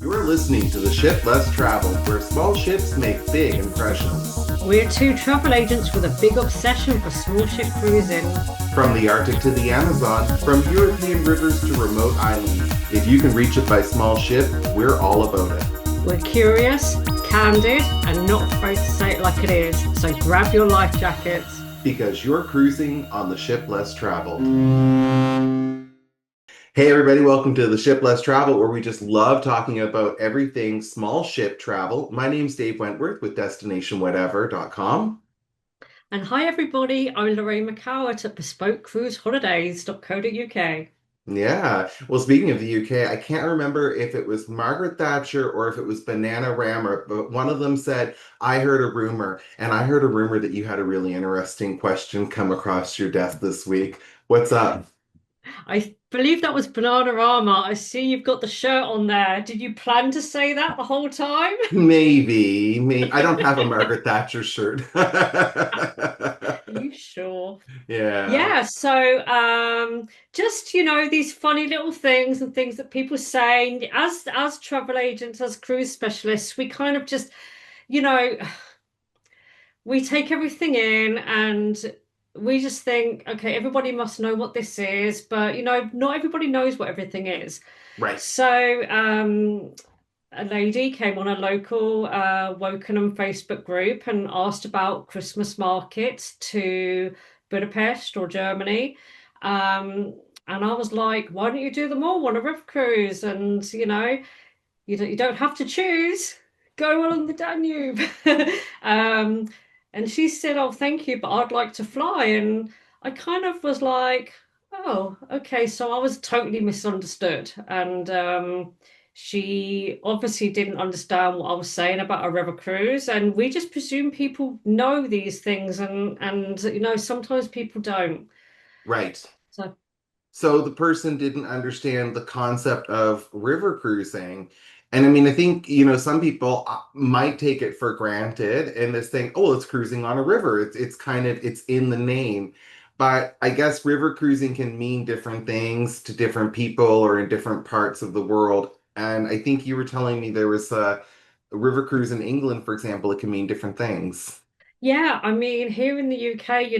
You're listening to the Ship Less Traveled, where small ships make big impressions. We're two travel agents with a big obsession for small ship cruising. From the Arctic to the Amazon, from European rivers to remote islands, if you can reach it by small ship, we're all about it. We're curious, candid, and not afraid to say it like it is. So grab your life jackets. Because you're cruising on the Ship Less Traveled. Hey, everybody, welcome to the Ship Less Travel, where we just love talking about everything small ship travel. My name's Dave Wentworth with DestinationWhatever.com. And hi, everybody. I'm Lorraine McCowart at bespokecruiseholidays.co.uk. Yeah. Well, speaking of the UK, I can't remember if it was Margaret Thatcher or if it was Banana Rammer, but one of them said, I heard a rumor, and I heard a rumor that you had a really interesting question come across your desk this week. What's up? I believe that was Bananarama. I see you've got the shirt on there. Did you plan to say that the whole time? Maybe. I don't have a Margaret Thatcher shirt. Are you sure? Yeah. Yeah, so just these funny little things and things that people say. As travel agents, as cruise specialists, we kind of just, you know, we take everything in and we just think, okay, everybody must know what this is, but not everybody knows what everything is. Right. So a lady came on a local Wokingham Facebook group and asked about Christmas markets to Budapest or Germany. And I was like, why don't you do them all on a river cruise? And you don't have to choose. Go along the Danube. um, and she said, oh, thank you, but I'd like to fly. And I kind of was like, oh, okay. So I was totally misunderstood. And she obviously didn't understand what I was saying about a river cruise. And we just presume people know these things. And sometimes people don't. Right. So, So the person didn't understand the concept of river cruising. And I mean, I think, some people might take it for granted and this thing, oh, it's cruising on a river. It's kind of it's in the name. But I guess river cruising can mean different things to different people or in different parts of the world. And I think you were telling me there was a river cruise in England, for example, it can mean different things. yeah, I mean, here in the UK,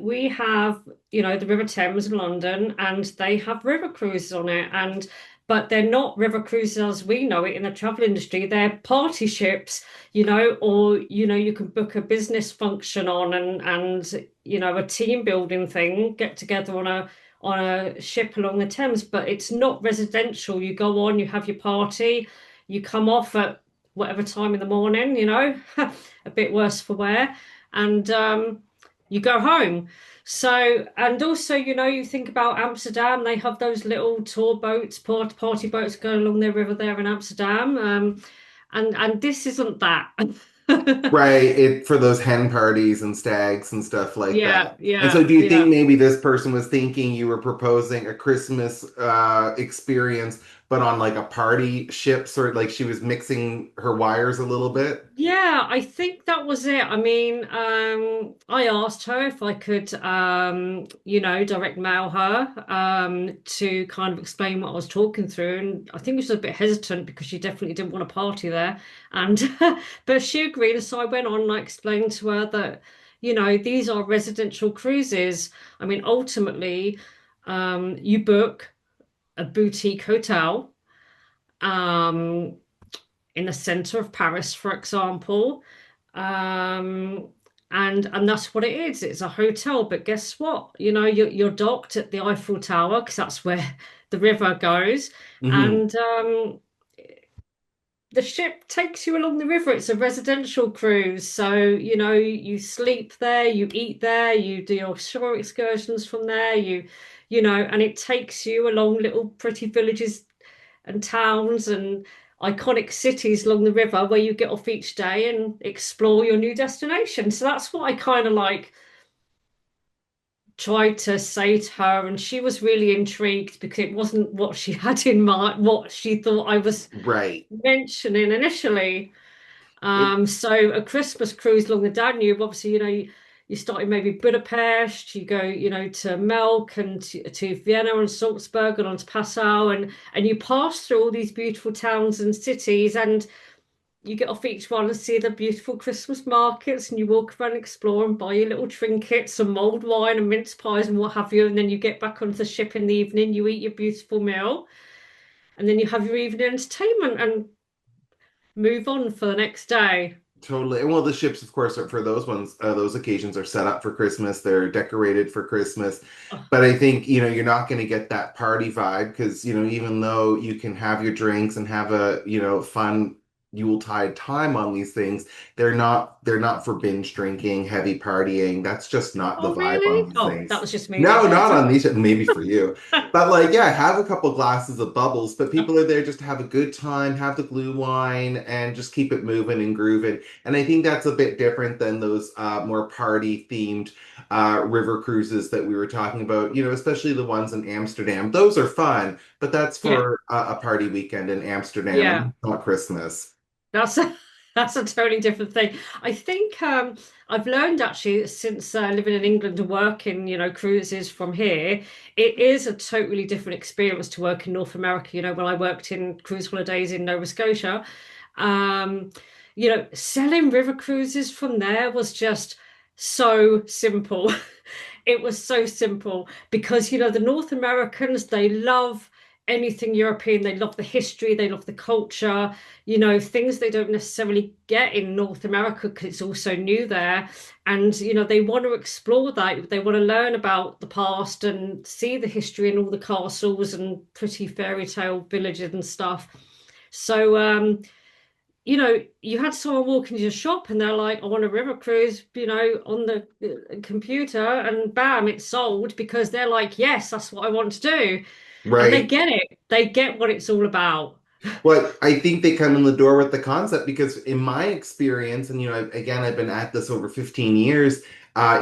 we have, the River Thames in London, and they have river cruises on it, and but they're not river cruises as we know it in the travel industry. They're party ships, or you can book a business function on and a team building thing, get together on a ship along the Thames, but it's not residential. You go on, you have your party, you come off at whatever time in the morning, a bit worse for wear, and you go home. So, and also, you think about Amsterdam, they have those little tour boats, party boats going along the river there in Amsterdam. And this isn't that. Right, it for those hen parties and stags and stuff like Yeah, that. And so yeah, do you think yeah. maybe this person was thinking you were proposing a Christmas experience, but on like a party ship, sort of like she was mixing her wires a little bit? Yeah, I think that was it. I mean, I asked her if I could, direct mail her, to kind of explain what I was talking through. And I think she was a bit hesitant because she definitely didn't want to party there. And, but she agreed. And so I went on and I explained to her that, these are residential cruises. I mean, ultimately, you book a boutique hotel. Um, in the center of Paris, for example. Um, and that's what it is. It's a hotel, but guess what? You're docked at the Eiffel Tower because that's where the river goes, Hmm. and the ship takes you along the river. It's a residential cruise, so you sleep there, you eat there, you do your shore excursions from there. And it takes you along little pretty villages and towns and iconic cities along the river where you get off each day and explore your new destination. So that's what I kind of like tried to say to her, and she was really intrigued because it wasn't what she had in mind, what she thought I was Right. mentioning initially. It So a Christmas cruise along the Danube, obviously, you start in maybe Budapest, you go, to Melk and to Vienna and Salzburg and on to Passau, and you pass through all these beautiful towns and cities, and you get off each one and see the beautiful Christmas markets, and you walk around and explore and buy your little trinkets and mulled wine and mince pies and what have you, and then you get back onto the ship in the evening, you eat your beautiful meal, and then you have your evening entertainment and move on for the next day. Totally. And well, the ships, of course, are for those ones, those occasions are set up for Christmas. They're decorated for Christmas. Oh, But I think, you're not going to get that party vibe because, even though you can have your drinks and have a, fun Yuletide time on these things, they're not for binge drinking, heavy partying. That's just not the oh, vibe on really? these Oh, that things. was just me No, then. not on these, maybe for you. But like, yeah, have a couple glasses of bubbles, but people are there just to have a good time, have the glue wine, and just keep it moving and grooving. And I think that's a bit different than those more party themed river cruises that we were talking about, especially the ones in Amsterdam. Those are fun, but that's Yeah, for a party weekend in Amsterdam yeah. and not Christmas. That's a, that's a totally different thing. I think I've learned actually since living in England and working, cruises from here, it is a totally different experience to work in North America. When I worked in cruise holidays in Nova Scotia, um, selling river cruises from there was just so simple. It was so simple because, the North Americans, they love anything European. They love the history, they love the culture, things they don't necessarily get in North America because it's also new there. And, they want to explore that. They want to learn about the past and see the history and all the castles and pretty fairy tale villages and stuff. So, you had someone walk into your shop and they're like, I want a river cruise, on the computer, and bam, it's sold because they're like, yes, that's what I want to do. And they Right. get it. They get what it's all about. Well, I think they come in the door with the concept because, in my experience, and again, I've been at this over 15 years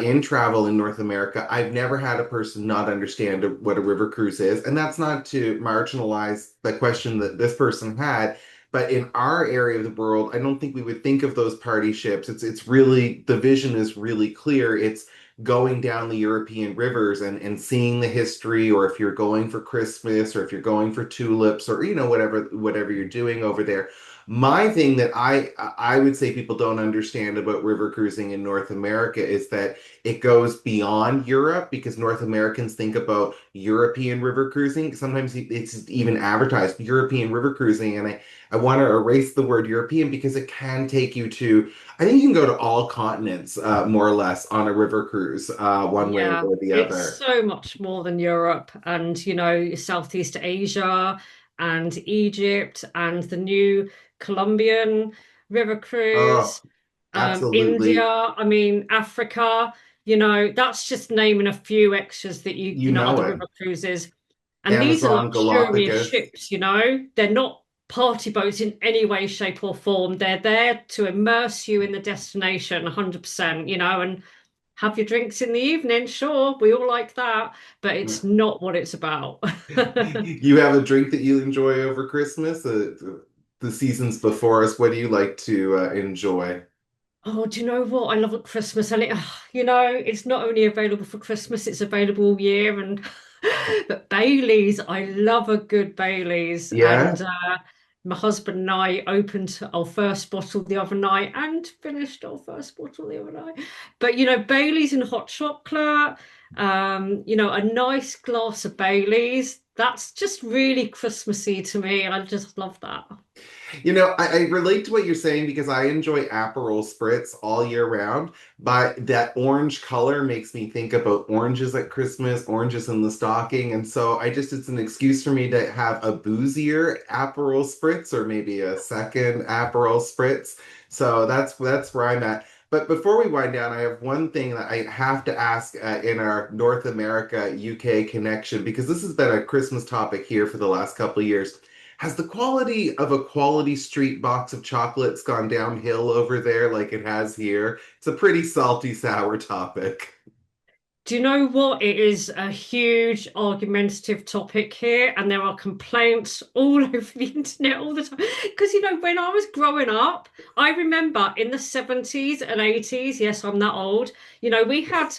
in travel in North America. I've never had a person not understand what a river cruise is, and that's not to marginalize the question that this person had. But in our area of the world, I don't think we would think of those party ships. It's really the vision is really clear. It's going down the European rivers and seeing the history, or if you're going for Christmas, or if you're going for tulips, or whatever you're doing over there. My thing that I would say people don't understand about river cruising in North America is that it goes beyond Europe because North Americans think about European river cruising. Sometimes it's even advertised European river cruising, and I want to erase the word European because it can take you to, I think you can go to all continents, more or less, on a river cruise, one way Yeah, or the it's other. so much more than Europe and, Southeast Asia and Egypt and the new Colombian river Oh, cruise, India, absolutely. I mean, Africa, that's just naming a few extras that You know other it. river cruises. And these are Amazon, luxurious Galapagos. ships, They're not party boats in any way, shape, or form. They're there to immerse you in the destination 100%, and have your drinks in the evening. Sure, we all like that, but it's not what it's about. You have a drink that you enjoy over Christmas? The seasons before us, what do you like to enjoy? Oh, do you know what? I love at Christmas, and it's not only available for Christmas; it's available all year. And but Baileys, I love a good Baileys, Yeah? and my husband and I opened our first bottle the other night and finished our first bottle the other night. But Baileys and hot chocolate, a nice glass of Baileys. That's just really Christmassy to me. I just love that. I relate to what you're saying because I enjoy Aperol Spritz all year round, but that orange color makes me think about oranges at Christmas, oranges in the stocking, and so it's an excuse for me to have a boozier Aperol Spritz or maybe a second Aperol Spritz. So that's where I'm at. But before we wind down, I have one thing that I have to ask in our North America UK connection because this has been a Christmas topic here for the last couple of years. Has the quality of a quality street box of chocolates gone downhill over there like it has here? It's a pretty salty, sour topic. Do you know what? It is a huge argumentative topic here, and there are complaints all over the internet all the time. Because, when I was growing up, I remember in the 70s and 80s, yes, I'm that old, we had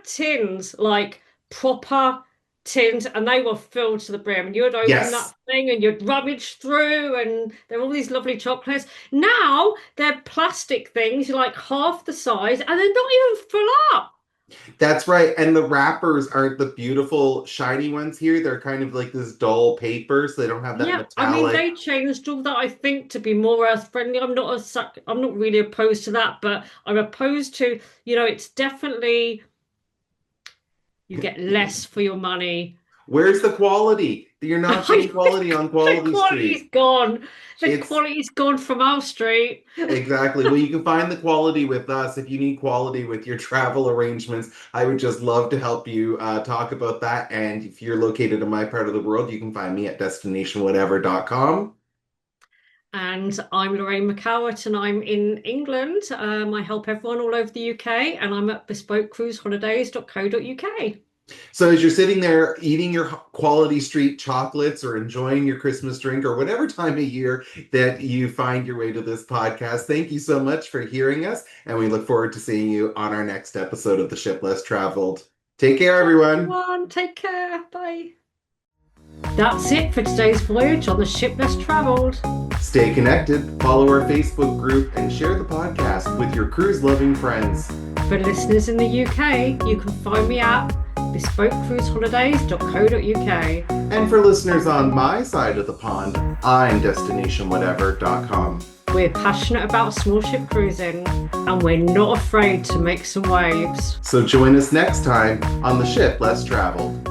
tins, like proper tins, and they were filled to the brim. And you would open that Yes, thing and you'd rummage through, and there were all these lovely chocolates. Now they're plastic things, you're like half the size, and they're not even full up. that's right. And the wrappers aren't the beautiful shiny ones here. They're kind of like this dull paper, so they don't have that Yeah, I mean metallic. they changed all that I think to be more earth friendly. I'm not really opposed to that, but I'm opposed to, it's definitely you get less for your money. Where's the quality? You're not getting quality on The Quality quality's Street. gone. The It's quality's gone from our street. exactly. Well, you can find the quality with us. If you need quality with your travel arrangements, I would just love to help you talk about that. And if you're located in my part of the world, you can find me at destinationwhatever.com. And I'm Lorraine McCowart, and I'm in England. I help everyone all over the UK, and I'm at bespokecruiseholidays.co.uk. So as you're sitting there eating your Quality Street chocolates or enjoying your Christmas drink or whatever time of year that you find your way to this podcast, thank you so much for hearing us. And we look forward to seeing you on our next episode of The Ship Less Traveled. Take care, everyone. Everyone, take care. Bye. That's it for today's voyage on the ship less traveled. Stay connected, follow our Facebook group, and share the podcast with your cruise-loving friends. For listeners in the UK, you can find me at bespokecruiseholidays.co.uk. And for listeners on my side of the pond, I'm destinationwhatever.com. We're passionate about small ship cruising, and we're not afraid to make some waves. So join us next time on The Ship Less Traveled.